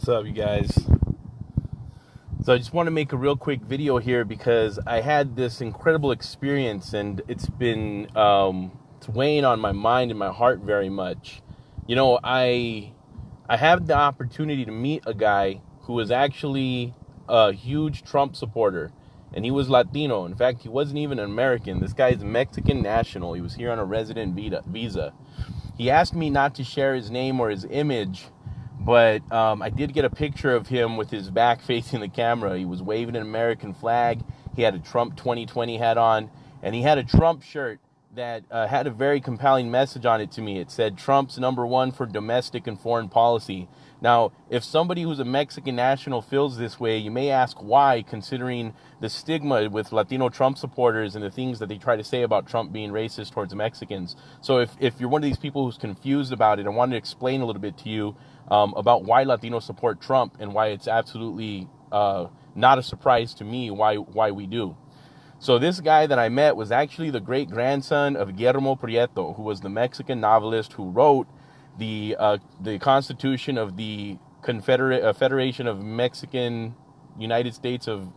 What's up, you guys? So I just want to make a real quick video here because I had this incredible experience and it's been it's weighing on my mind and my heart very much. You know, I had the opportunity to meet a guy who was actually a huge Trump supporter, and he was Latino. In fact, he wasn't even an American. This guy's Mexican national. He was here on a resident visa. He asked me not to share his name or his image, but I did get a picture of him with his back facing the camera. He was waving an American flag. He had a Trump2020 hat on, and he had a Trump shirt that had a very compelling message on it to me. It said, "Trump's #1 for domestic and foreign policy." Now, if somebody who's a Mexican national feels this way, you may ask why, considering the stigma with Latino Trump supporters and the things that they try to say about Trump being racist towards Mexicans. So if you're one of these people who's confused about it, I wanted to explain a little bit to you about why Latinos support Trump and why it's absolutely not a surprise to me why we do. So this guy that I met was actually the great-grandson of Guillermo Prieto, who was the Mexican novelist who wrote the Constitution of the Federation of Mexican United States of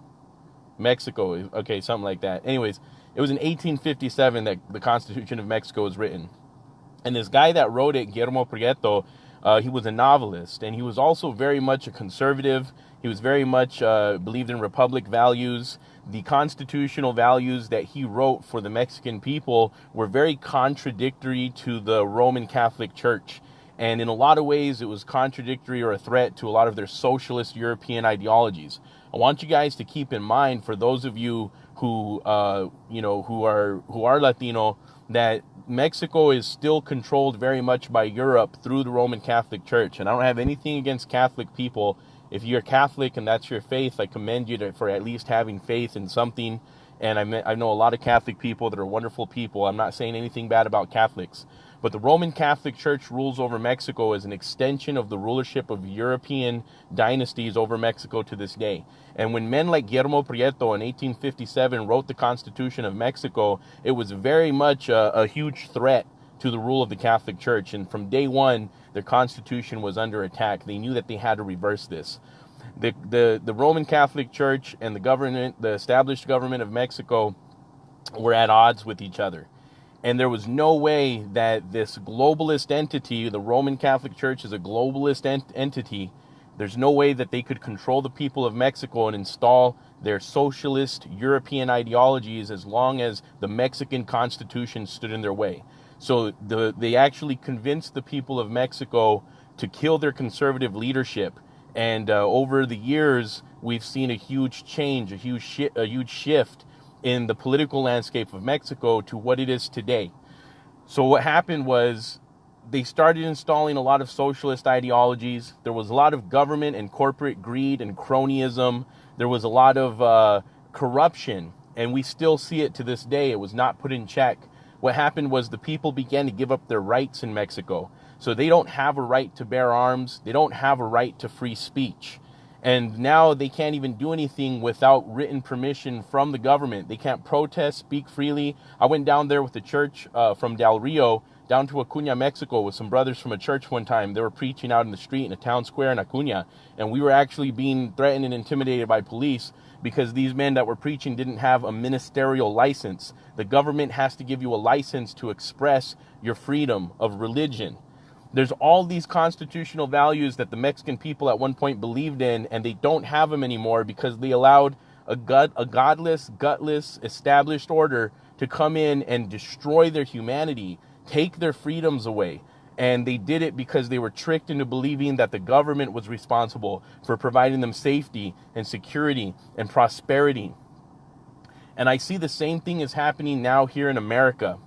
Mexico. Okay, something like that. Anyways, it was in 1857 that the Constitution of Mexico was written. And this guy that wrote it, Guillermo Prieto, he was a novelist, and he was also very much a conservative. He was very much believed in republic values. The constitutional values that he wrote for the Mexican people were very contradictory to the Roman Catholic Church. And in a lot of ways, it was contradictory or a threat to a lot of their socialist European ideologies. I want you guys to keep in mind, for those of you who who are Latino, that Mexico is still controlled very much by Europe through the Roman Catholic Church. And I don't have anything against Catholic people. If you're Catholic and that's your faith, I commend you for at least having faith in something. And I know a lot of Catholic people that are wonderful people. I'm not saying anything bad about Catholics. But the Roman Catholic Church rules over Mexico as an extension of the rulership of European dynasties over Mexico to this day. And when men like Guillermo Prieto in 1857 wrote the Constitution of Mexico, it was very much a huge threat to the rule of the Catholic Church. And from day one, their constitution was under attack. They knew that they had to reverse this. The Roman Catholic Church and the established government of Mexico were at odds with each other. And there was no way that this globalist entity, the Roman Catholic Church is a globalist entity, there's no way that they could control the people of Mexico and install their socialist European ideologies as long as the Mexican Constitution stood in their way. So they actually convinced the people of Mexico to kill their conservative leadership. And over the years, we've seen a huge change, a huge shift in the political landscape of Mexico to what it is today. So what happened was they started installing a lot of socialist ideologies. There was a lot of government and corporate greed and cronyism. There was a lot of corruption, and we still see it to this day. It was not put in check. What happened was the people began to give up their rights in Mexico. So they don't have a right to bear arms. They don't have a right to free speech. And now they can't even do anything without written permission from the government. They can't protest, speak freely. I went down there with the church from Del Rio down to Acuña, Mexico, with some brothers from a church one time. They were preaching out in the street in a town square in Acuña. And we were actually being threatened and intimidated by police because these men that were preaching didn't have a ministerial license. The government has to give you a license to express your freedom of religion. There's all these constitutional values that the Mexican people at one point believed in, and they don't have them anymore because they allowed a godless, gutless, established order to come in and destroy their humanity, take their freedoms away. And they did it because they were tricked into believing that the government was responsible for providing them safety and security and prosperity. And I see the same thing is happening now here in America.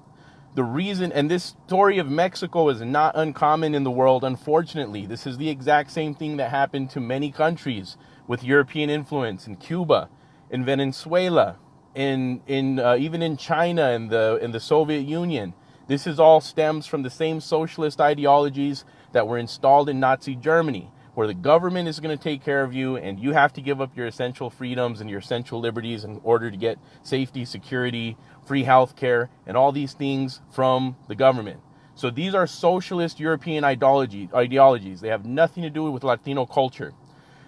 The reason, and this story of Mexico is not uncommon in the world, unfortunately. This is the exact same thing that happened to many countries with European influence, in Cuba, in Venezuela, even in China and the Soviet Union. This is all stems from the same socialist ideologies that were installed in Nazi Germany, where the government is going to take care of you and you have to give up your essential freedoms and your essential liberties in order to get safety, security, free health care, and all these things from the government. So these are socialist European ideologies. They have nothing to do with Latino culture.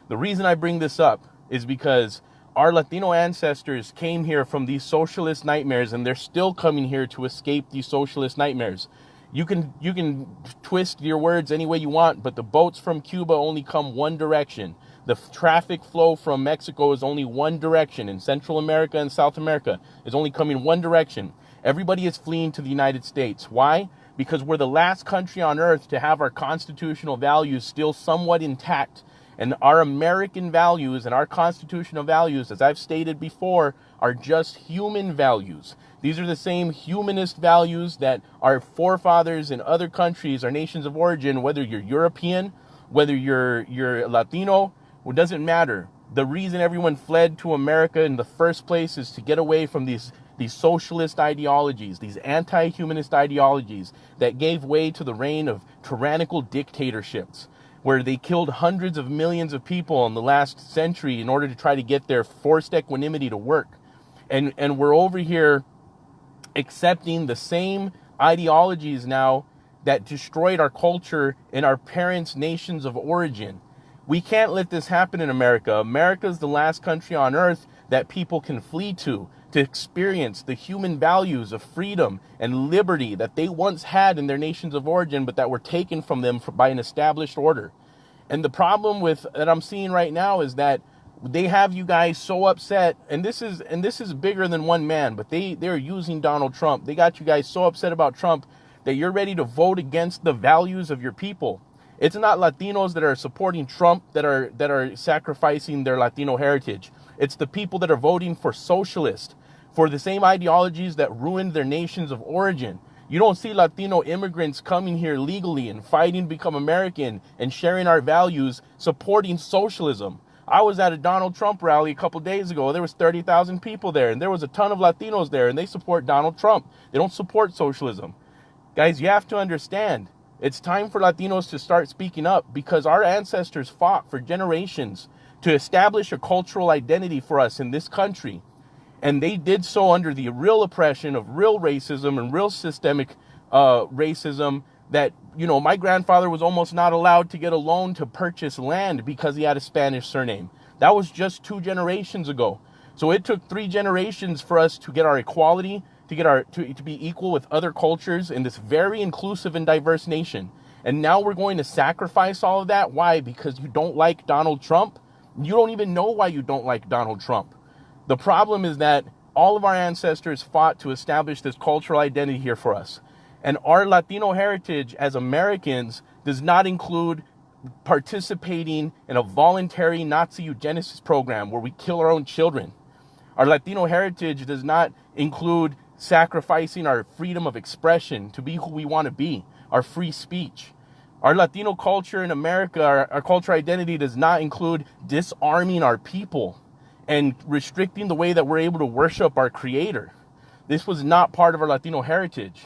The reason I bring this up is because our Latino ancestors came here from these socialist nightmares, and they're still coming here to escape these socialist nightmares. You can twist your words any way you want, but the boats from Cuba only come one direction. The traffic flow from Mexico is only one direction. In Central America and South America is only coming one direction. Everybody is fleeing to the United States. Why? Because we're the last country on earth to have our constitutional values still somewhat intact. And our American values and our constitutional values, as I've stated before, are just human values. These are the same humanist values that our forefathers in other countries, our nations of origin, whether you're European, whether you're Latino, it doesn't matter. The reason everyone fled to America in the first place is to get away from these socialist ideologies, these anti-humanist ideologies that gave way to the reign of tyrannical dictatorships, where they killed hundreds of millions of people in the last century in order to try to get their forced equanimity to work. And we're over here accepting the same ideologies now that destroyed our culture in our parents' nations of origin. We can't let this happen in America. America is the last country on earth that people can flee to experience the human values of freedom and liberty that they once had in their nations of origin, but that were taken from them by an established order. And the problem that I'm seeing right now is that they have you guys so upset, and this is bigger than one man, but they're using Donald Trump. They got you guys so upset about Trump that you're ready to vote against the values of your people. It's not Latinos that are supporting Trump that are sacrificing their Latino heritage. It's the people that are voting for socialist, for the same ideologies that ruined their nations of origin. You don't see Latino immigrants coming here legally and fighting to become American and sharing our values, supporting socialism. I was at a Donald Trump rally a couple days ago. There was 30,000 people there, and there was a ton of Latinos there, and they support Donald Trump. They don't support socialism. Guys, you have to understand, it's time for Latinos to start speaking up, because our ancestors fought for generations to establish a cultural identity for us in this country. And they did so under the real oppression of real racism and real systemic racism that, my grandfather was almost not allowed to get a loan to purchase land because he had a Spanish surname. That was just 2 generations ago. So it took 3 generations for us to get our equality, to be equal with other cultures in this very inclusive and diverse nation. And now we're going to sacrifice all of that. Why? Because you don't like Donald Trump? You don't even know why you don't like Donald Trump. The problem is that all of our ancestors fought to establish this cultural identity here for us. And our Latino heritage as Americans does not include participating in a voluntary Nazi eugenicist program where we kill our own children. Our Latino heritage does not include sacrificing our freedom of expression to be who we want to be, our free speech. Our Latino culture in America, our cultural identity does not include disarming our people and restricting the way that we're able to worship our Creator. This was not part of our Latino heritage.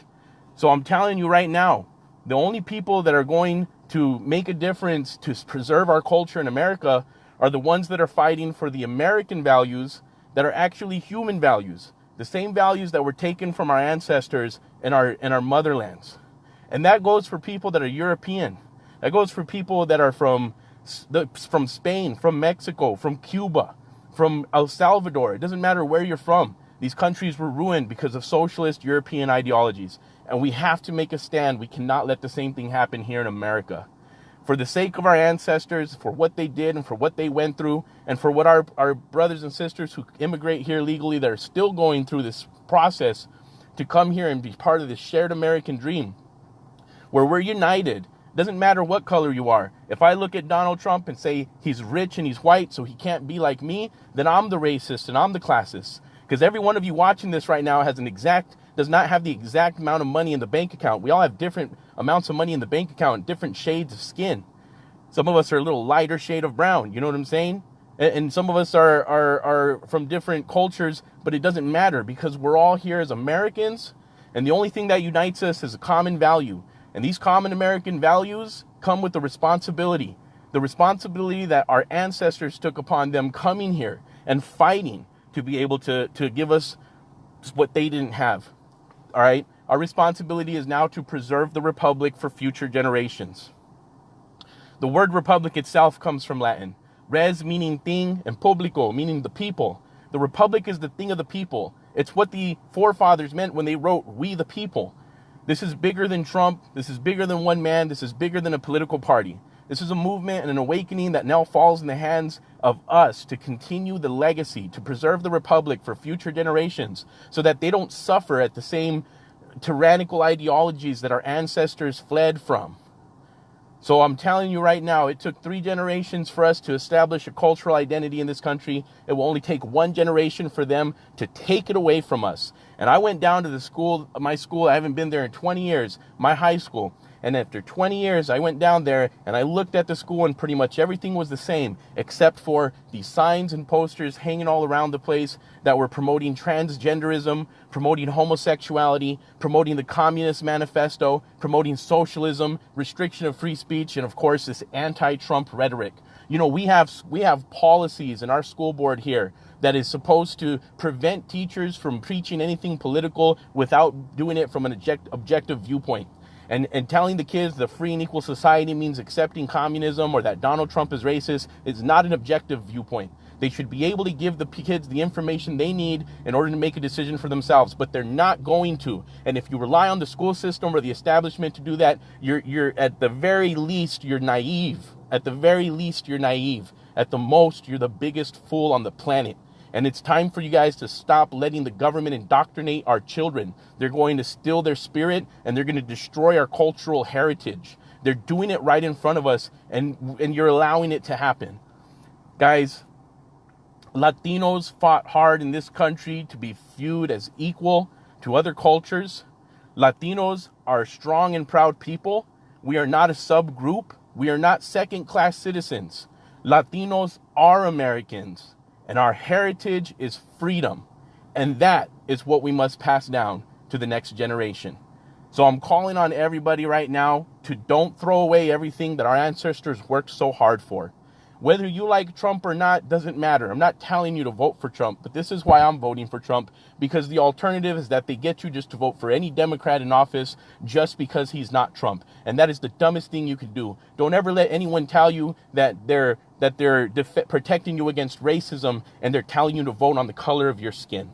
So I'm telling you right now, the only people that are going to make a difference to preserve our culture in America are the ones that are fighting for the American values that are actually human values, the same values that were taken from our ancestors in our motherlands. And that goes for people that are European. That goes for people that are from Spain, from Mexico, from Cuba, from El Salvador. It doesn't matter where you're from. These countries were ruined because of socialist European ideologies. And we have to make a stand. We cannot let the same thing happen here in America. For the sake of our ancestors, for what they did and for what they went through, and for what our brothers and sisters who immigrate here legally that are still going through this process to come here and be part of this shared American dream, where we're united. Doesn't matter what color you are. If I look at Donald Trump and say he's rich and he's white, so he can't be like me, then I'm the racist and I'm the classist. Because every one of you watching this right now does not have the exact amount of money in the bank account. We all have different amounts of money in the bank account, different shades of skin. Some of us are a little lighter shade of brown, you know what I'm saying? And some of us are from different cultures, but it doesn't matter because we're all here as Americans, and the only thing that unites us is a common value. And these common American values come with the responsibility that our ancestors took upon them coming here and fighting to be able to give us what they didn't have. All right? Our responsibility is now to preserve the republic for future generations. The word republic itself comes from Latin. Res meaning thing, and publico meaning the people. The republic is the thing of the people. It's what the forefathers meant when they wrote, we the people. This is bigger than Trump. This is bigger than one man. This is bigger than a political party. This is a movement and an awakening that now falls in the hands of us to continue the legacy, to preserve the republic for future generations so that they don't suffer at the same tyrannical ideologies that our ancestors fled from. So I'm telling you right now, it took 3 generations for us to establish a cultural identity in this country. It will only take 1 generation for them to take it away from us. And I went down to the school, my school, I haven't been there in 20 years, my high school. And after 20 years, I went down there and I looked at the school and pretty much everything was the same, except for the signs and posters hanging all around the place that were promoting transgenderism, promoting homosexuality, promoting the Communist Manifesto, promoting socialism, restriction of free speech, and of course, this anti-Trump rhetoric. You know, we have policies in our school board here that is supposed to prevent teachers from preaching anything political without doing it from an objective viewpoint. And telling the kids the free and equal society means accepting communism or that Donald Trump is racist is not an objective viewpoint. They should be able to give the kids the information they need in order to make a decision for themselves, but they're not going to. And if you rely on the school system or the establishment to do that, you're at the very least, you're naive. At the very least, you're naive. At the most, you're the biggest fool on the planet. And it's time for you guys to stop letting the government indoctrinate our children. They're going to steal their spirit and they're going to destroy our cultural heritage. They're doing it right in front of us and you're allowing it to happen. Guys, Latinos fought hard in this country to be viewed as equal to other cultures. Latinos are strong and proud people. We are not a subgroup. We are not second-class citizens. Latinos are Americans. And our heritage is freedom. And that is what we must pass down to the next generation. So I'm calling on everybody right now to don't throw away everything that our ancestors worked so hard for. Whether you like Trump or not doesn't matter. I'm not telling you to vote for Trump, but this is why I'm voting for Trump, because the alternative is that they get you just to vote for any Democrat in office just because he's not Trump. And that is the dumbest thing you can do. Don't ever let anyone tell you that they're protecting you against racism and they're telling you to vote on the color of your skin.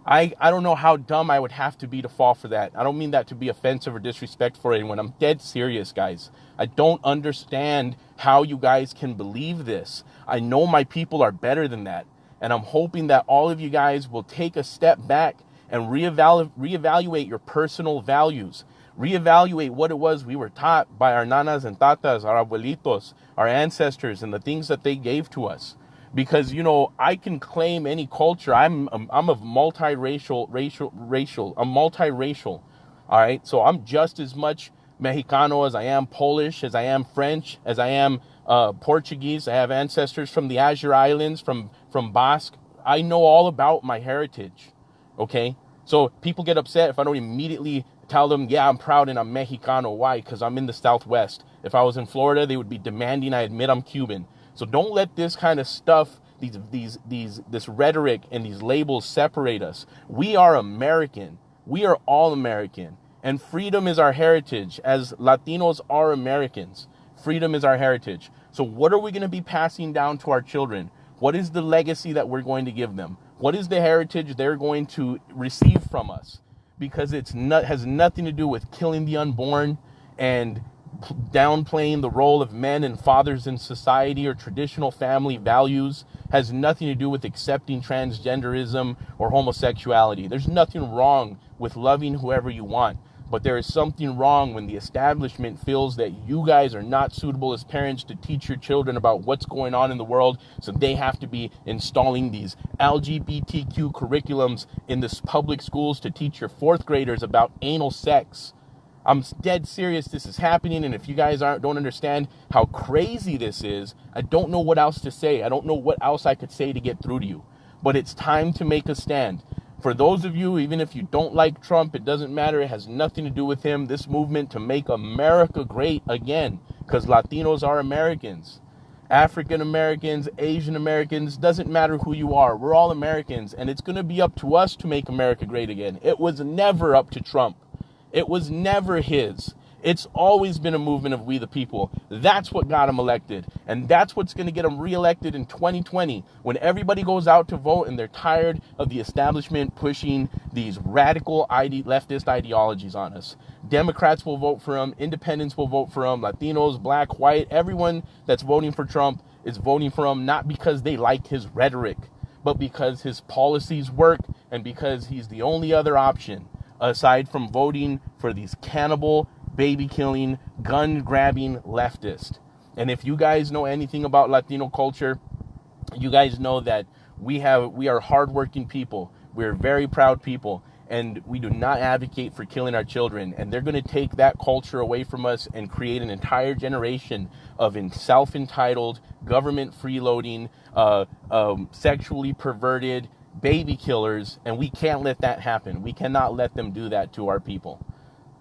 I don't know how dumb I would have to be to fall for that. I don't mean that to be offensive or disrespectful for anyone. I'm dead serious, guys. I don't understand how you guys can believe this. I know my people are better than that. And I'm hoping that all of you guys will take a step back and reevaluate your personal values. Reevaluate what it was we were taught by our nanas and tatas, our abuelitos, our ancestors, and the things that they gave to us. Because, you know, I can claim any culture. I'm of multiracial. I'm multiracial. All right. So I'm just as much Mexicano as I am Polish, as I am French, as I am Portuguese. I have ancestors from the Azure Islands, from Basque. I know all about my heritage. Okay. So people get upset if I don't immediately tell them, yeah, I'm proud and I'm Mexicano. Why? Because I'm in the Southwest. If I was in Florida, they would be demanding I admit I'm Cuban. So don't let this kind of stuff, this rhetoric and these labels separate us. We are American. We are all American. And freedom is our heritage. As Latinos are Americans, freedom is our heritage. So what are we going to be passing down to our children? What is the legacy that we're going to give them? What is the heritage they're going to receive from us? Because has nothing to do with killing the unborn and downplaying the role of men and fathers in society or traditional family values. Has nothing to do with accepting transgenderism or homosexuality. There's nothing wrong with loving whoever you want, but there is something wrong when the establishment feels that you guys are not suitable as parents to teach your children about what's going on in the world, so they have to be installing these LGBTQ curriculums in the public schools to teach your 4th graders about anal sex. I'm dead serious. This is happening, and if you guys don't understand how crazy this is, I don't know what else to say. I don't know what else I could say to get through to you. But it's time to make a stand. For those of you, even if you don't like Trump, it doesn't matter. It has nothing to do with him. This movement to make America great again, because Latinos are Americans. African Americans, Asian Americans, doesn't matter who you are. We're all Americans, and it's going to be up to us to make America great again. It was never up to Trump. It was never his. It's always been a movement of we the people. That's what got him elected. And that's what's going to get him reelected in 2020 when everybody goes out to vote and they're tired of the establishment pushing these radical leftist ideologies on us. Democrats will vote for him. Independents will vote for him. Latinos, black, white, everyone that's voting for Trump is voting for him not because they like his rhetoric, but because his policies work and because he's the only other option aside from voting for these cannibal, baby-killing, gun-grabbing leftists. And if you guys know anything about Latino culture, you guys know that we are hardworking people. We're very proud people, and we do not advocate for killing our children. And they're going to take that culture away from us and create an entire generation of self-entitled, government freeloading, sexually perverted baby killers, and we can't let that happen. We cannot let them do that to our people.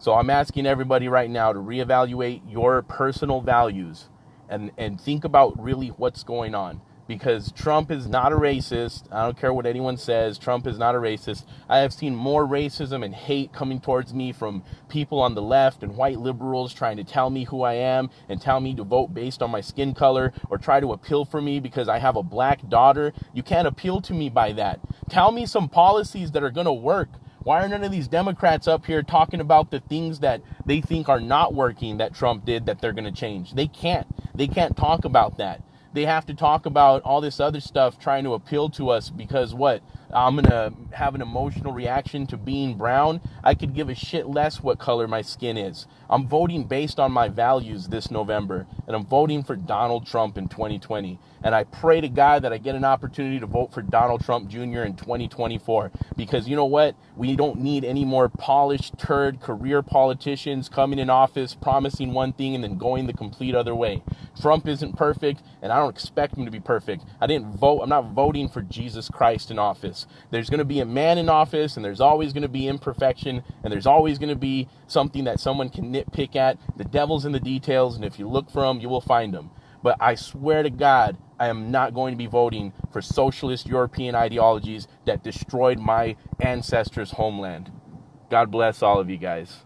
So I'm asking everybody right now to reevaluate your personal values and think about really what's going on. Because Trump is not a racist. I don't care what anyone says. Trump is not a racist. I have seen more racism and hate coming towards me from people on the left and white liberals trying to tell me who I am and tell me to vote based on my skin color or try to appeal for me because I have a black daughter. You can't appeal to me by that. Tell me some policies that are going to work. Why are none of these Democrats up here talking about the things that they think are not working that Trump did that they're going to change? They can't. They can't talk about that. They have to talk about all this other stuff trying to appeal to us because what? I'm going to have an emotional reaction to being brown. I could give a shit less what color my skin is. I'm voting based on my values this November, and I'm voting for Donald Trump in 2020. And I pray to God that I get an opportunity to vote for Donald Trump Jr. in 2024. Because you know what? We don't need any more polished, turd, career politicians coming in office, promising one thing and then going the complete other way. Trump isn't perfect, and I don't expect him to be perfect. I'm not voting for Jesus Christ in office. There's going to be a man in office, and there's always going to be imperfection, and there's always going to be something that someone can nitpick at. The devil's in the details, and if you look for them, you will find them. But I swear to God, I am not going to be voting for socialist European ideologies that destroyed my ancestors' homeland. God bless all of you guys.